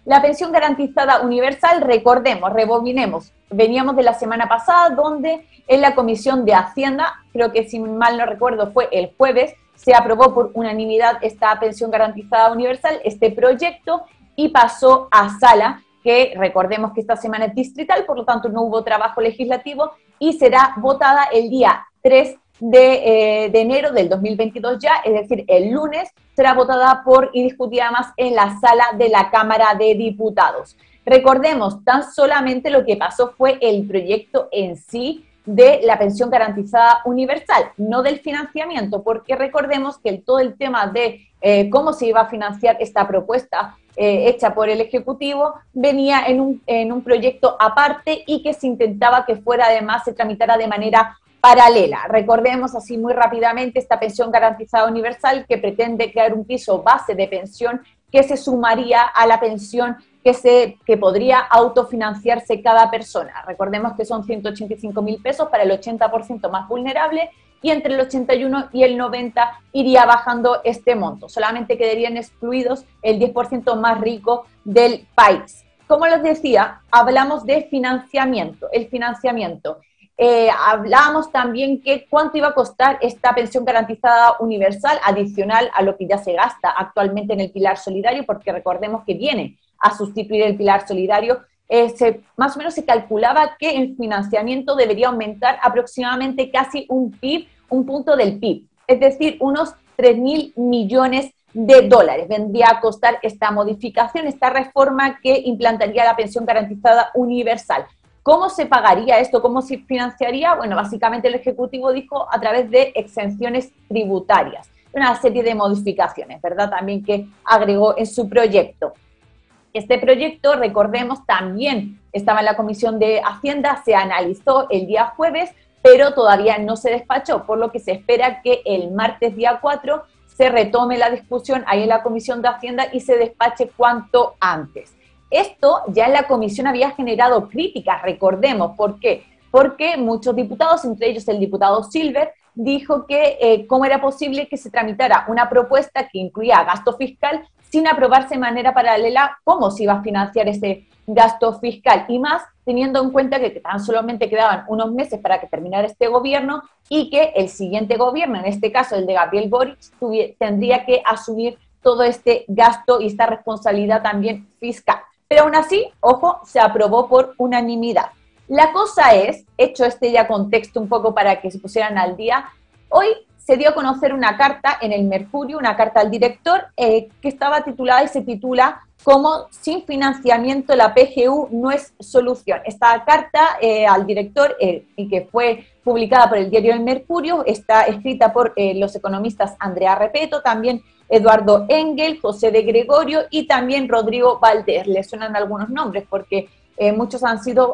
La pensión garantizada universal, recordemos, rebobinemos, veníamos de la semana pasada donde en la Comisión de Hacienda, creo que si mal no recuerdo fue el jueves, se aprobó por unanimidad esta pensión garantizada universal, este proyecto, y pasó a sala, que recordemos que esta semana es distrital, por lo tanto no hubo trabajo legislativo, y será votada el día 3 de enero del 2022 ya, es decir, el lunes, será votada por y discutida más en la sala de la Cámara de Diputados. Recordemos, tan solamente lo que pasó fue el proyecto en sí de la pensión garantizada universal, no del financiamiento, porque recordemos que todo el tema de cómo se iba a financiar esta propuesta hecha por el Ejecutivo venía en un proyecto aparte y que se intentaba que fuera además, se tramitara de manera paralela. Recordemos así muy rápidamente esta pensión garantizada universal que pretende crear un piso base de pensión que se sumaría a la pensión que podría autofinanciarse cada persona. Recordemos que son 185.000 pesos para el 80% más vulnerable y entre el 81 y el 90 iría bajando este monto. Solamente quedarían excluidos el 10% más rico del país. Como les decía, hablamos de financiamiento, el financiamiento. Hablábamos también que cuánto iba a costar esta pensión garantizada universal adicional a lo que ya se gasta actualmente en el pilar solidario, porque recordemos que viene a sustituir el pilar solidario. Más o menos se calculaba que el financiamiento debería aumentar aproximadamente casi un PIB, un punto del PIB, es decir, unos 3.000 millones de dólares. Vendría a costar esta modificación, esta reforma que implantaría la pensión garantizada universal. ¿Cómo se pagaría esto? ¿Cómo se financiaría? Bueno, básicamente el Ejecutivo dijo a través de exenciones tributarias, una serie de modificaciones, ¿verdad? También que agregó en su proyecto. Este proyecto, recordemos, también estaba en la Comisión de Hacienda, se analizó el día jueves, pero todavía no se despachó, por lo que se espera que el martes día 4 se retome la discusión ahí en la Comisión de Hacienda y se despache cuanto antes. Esto ya en la comisión había generado críticas, recordemos, ¿por qué? Porque muchos diputados, entre ellos el diputado Silver, dijo que cómo era posible que se tramitara una propuesta que incluía gasto fiscal sin aprobarse de manera paralela cómo se iba a financiar ese gasto fiscal, y más teniendo en cuenta que tan solamente quedaban unos meses para que terminara este gobierno y que el siguiente gobierno, en este caso el de Gabriel Boric, tendría que asumir todo este gasto y esta responsabilidad también fiscal. Pero aún así, ojo, se aprobó por unanimidad. La cosa es, hecho este ya contexto un poco para que se pusieran al día, hoy se dio a conocer una carta en el Mercurio, una carta al director, que estaba titulada y se titula como sin financiamiento la PGU no es solución. Esta carta al director, y que fue publicada por el diario El Mercurio, está escrita por los economistas Andrea Repeto, también Eduardo Engel, José de Gregorio y también Rodrigo Valdés. Les suenan algunos nombres porque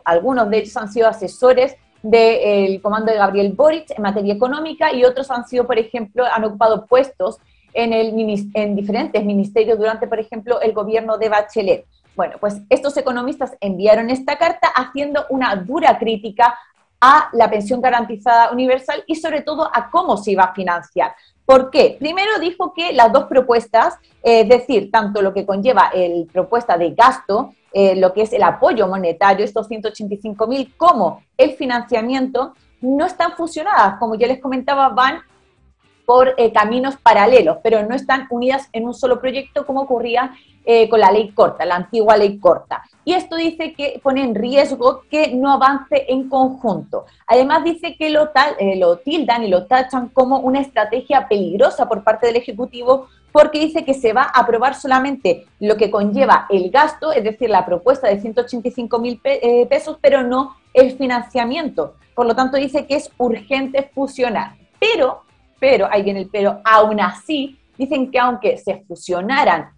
algunos de ellos han sido asesores del comando de Gabriel Boric en materia económica y otros han sido, por ejemplo, han ocupado puestos en diferentes ministerios durante, por ejemplo, el gobierno de Bachelet. Bueno, pues estos economistas enviaron esta carta haciendo una dura crítica a la pensión garantizada universal y sobre todo a cómo se iba a financiar. ¿Por qué? Primero dijo que las dos propuestas, es decir, tanto lo que conlleva la propuesta de gasto, lo que es el apoyo monetario, estos 185.000, como el financiamiento, no están fusionadas. Como ya les comentaba, van por caminos paralelos, pero no están unidas en un solo proyecto como ocurría con la ley corta, la antigua ley corta. Y esto dice que pone en riesgo que no avance en conjunto. Además dice que lo tildan y lo tachan como una estrategia peligrosa por parte del Ejecutivo, porque dice que se va a aprobar solamente lo que conlleva el gasto, es decir, la propuesta de 185.000 pesos, pero no el financiamiento. Por lo tanto, dice que es urgente fusionar. Pero, ahí viene el pero, aún así, dicen que aunque se fusionaran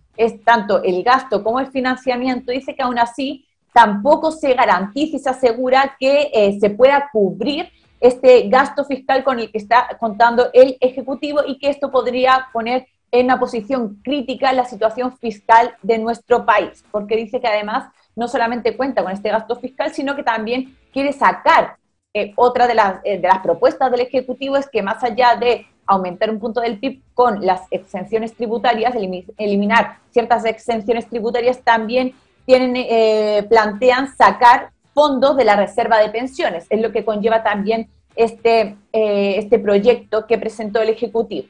tanto el gasto como el financiamiento, dice que aún así tampoco se garantiza y se asegura que se pueda cubrir este gasto fiscal con el que está contando el Ejecutivo y que esto podría poner en una posición crítica la situación fiscal de nuestro país, porque dice que además no solamente cuenta con este gasto fiscal, sino que también quiere sacar otra de las propuestas del Ejecutivo es que más allá de aumentar un punto del PIB con las exenciones tributarias, eliminar ciertas exenciones tributarias, también plantean sacar fondos de la reserva de pensiones, es lo que conlleva también este proyecto que presentó el Ejecutivo.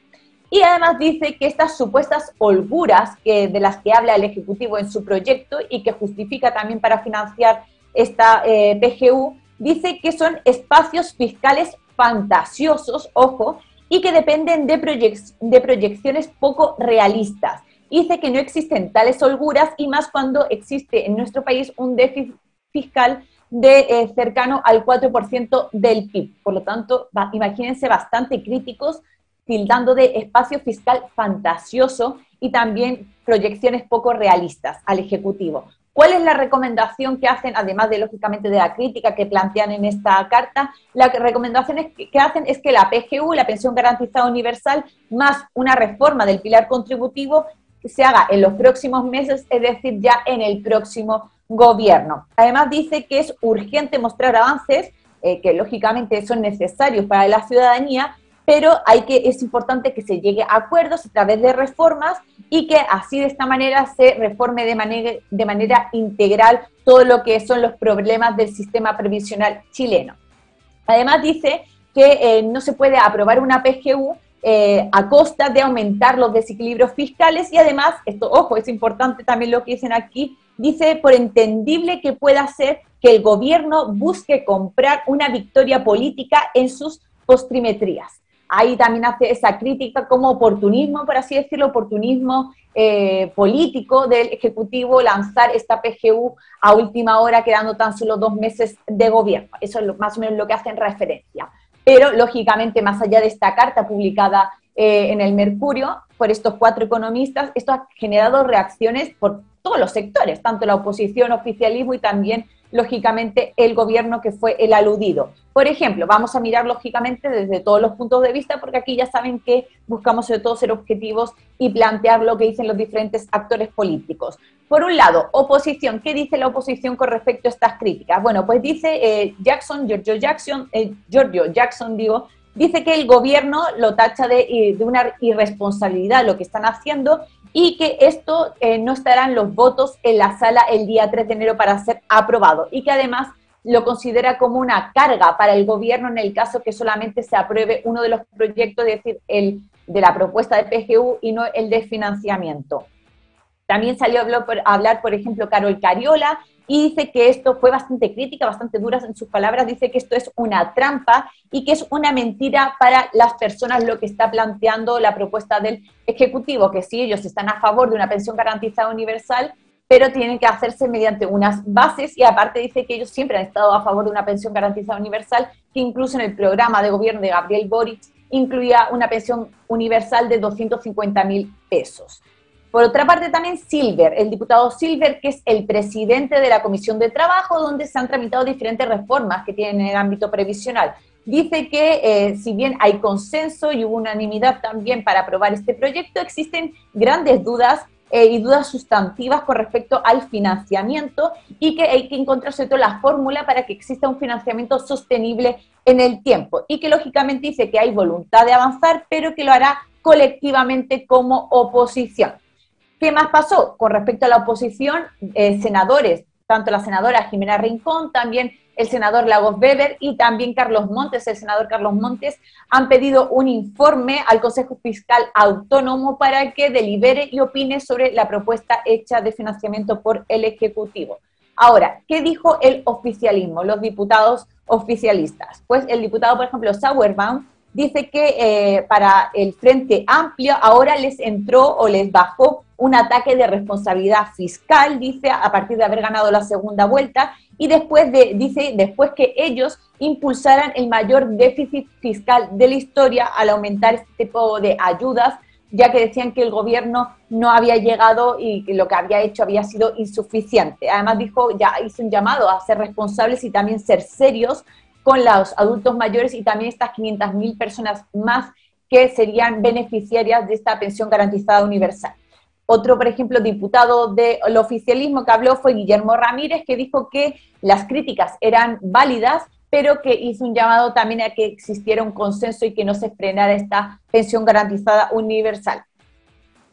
Y además dice que estas supuestas holguras de las que habla el Ejecutivo en su proyecto y que justifica también para financiar esta PGU, dice que son espacios fiscales fantasiosos, ojo, y que dependen de proyecciones poco realistas. Dice que no existen tales holguras y más cuando existe en nuestro país un déficit fiscal de cercano al 4% del PIB. Por lo tanto, imagínense bastante críticos, tildando de espacio fiscal fantasioso y también proyecciones poco realistas al Ejecutivo. ¿Cuál es la recomendación que hacen, además de, lógicamente, de la crítica que plantean en esta carta? La recomendación que hacen es que la PGU, la Pensión Garantizada Universal, más una reforma del pilar contributivo, se haga en los próximos meses, es decir, ya en el próximo gobierno. Además dice que es urgente mostrar avances, que lógicamente son necesarios para la ciudadanía, pero es importante que se llegue a acuerdos a través de reformas y que así de esta manera se reforme de manera integral todo lo que son los problemas del sistema previsional chileno. Además dice que no se puede aprobar una PGU a costa de aumentar los desequilibrios fiscales y además, esto, ojo, es importante también lo que dicen aquí, dice por entendible que pueda ser que el gobierno busque comprar una victoria política en sus postrimerías. Ahí también hace esa crítica como oportunismo, por así decirlo, oportunismo político del Ejecutivo, lanzar esta PGU a última hora, quedando tan solo 2 meses de gobierno. Eso es más o menos lo que hacen referencia. Pero, lógicamente, más allá de esta carta publicada en el Mercurio por estos 4 economistas, esto ha generado reacciones por todos los sectores, tanto la oposición, oficialismo y también, lógicamente, el gobierno que fue el aludido. Por ejemplo, vamos a mirar, lógicamente, desde todos los puntos de vista, porque aquí ya saben que buscamos sobre todo ser objetivos y plantear lo que dicen los diferentes actores políticos. Por un lado, oposición. ¿Qué dice la oposición con respecto a estas críticas? Bueno, pues dice Giorgio Jackson, dice que el gobierno lo tacha de una irresponsabilidad lo que están haciendo y que esto no estarán los votos en la sala el día 3 de enero para ser aprobado y que además lo considera como una carga para el gobierno en el caso que solamente se apruebe uno de los proyectos, es decir, el de la propuesta de PGU y no el de financiamiento. También salió a hablar, por ejemplo, Carol Cariola, y dice que esto fue bastante crítica, bastante duras en sus palabras, dice que esto es una trampa y que es una mentira para las personas lo que está planteando la propuesta del Ejecutivo, que sí, ellos están a favor de una pensión garantizada universal, pero tienen que hacerse mediante unas bases y aparte dice que ellos siempre han estado a favor de una pensión garantizada universal, que incluso en el programa de gobierno de Gabriel Boric incluía una pensión universal de 250.000 pesos. Por otra parte también Silver, el diputado Silver, que es el presidente de la Comisión de Trabajo, donde se han tramitado diferentes reformas que tienen en el ámbito previsional. Dice que si bien hay consenso y hubo unanimidad también para aprobar este proyecto, existen grandes dudas y dudas sustantivas con respecto al financiamiento y que hay que encontrar sobre todo la fórmula para que exista un financiamiento sostenible en el tiempo y que lógicamente dice que hay voluntad de avanzar, pero que lo hará colectivamente como oposición. ¿Qué más pasó? Con respecto a la oposición, senadores, tanto la senadora Jimena Rincón, también el senador Lagos Weber y también Carlos Montes, el senador Carlos Montes, han pedido un informe al Consejo Fiscal Autónomo para que delibere y opine sobre la propuesta hecha de financiamiento por el Ejecutivo. Ahora, ¿qué dijo el oficialismo, los diputados oficialistas? Pues el diputado, por ejemplo, Sauerbaum, dice que para el Frente Amplio ahora les entró o les bajó un ataque de responsabilidad fiscal, dice, a partir de haber ganado la segunda vuelta, y después después que ellos impulsaran el mayor déficit fiscal de la historia al aumentar este tipo de ayudas, ya que decían que el gobierno no había llegado y que lo que había hecho había sido insuficiente. Además hizo un llamado a ser responsables y también ser serios con los adultos mayores y también estas 500.000 personas más que serían beneficiarias de esta pensión garantizada universal. Otro, por ejemplo, diputado del oficialismo que habló fue Guillermo Ramírez, que dijo que las críticas eran válidas, pero que hizo un llamado también a que existiera un consenso y que no se frenara esta pensión garantizada universal.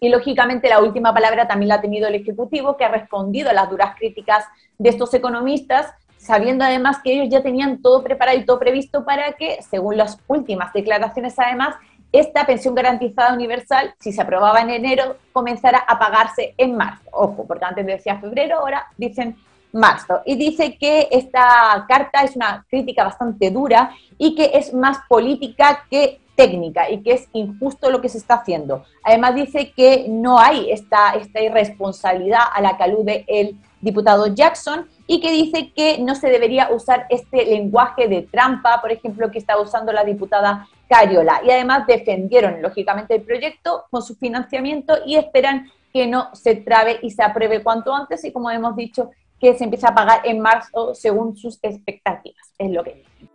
Y lógicamente la última palabra también la ha tenido el Ejecutivo, que ha respondido a las duras críticas de estos economistas, sabiendo además que ellos ya tenían todo preparado y todo previsto para que, según las últimas declaraciones además, esta pensión garantizada universal, si se aprobaba en enero, comenzara a pagarse en marzo. Ojo, porque antes decía febrero, ahora dicen marzo. Y dice que esta carta es una crítica bastante dura y que es más política que técnica y que es injusto lo que se está haciendo. Además dice que no hay esta irresponsabilidad a la que alude el diputado Jackson y que dice que no se debería usar este lenguaje de trampa, por ejemplo, que está usando la diputada Cariola. Y además defendieron, lógicamente, el proyecto con su financiamiento y esperan que no se trabe y se apruebe cuanto antes y, como hemos dicho, que se empiece a pagar en marzo según sus expectativas. Es lo que dicen.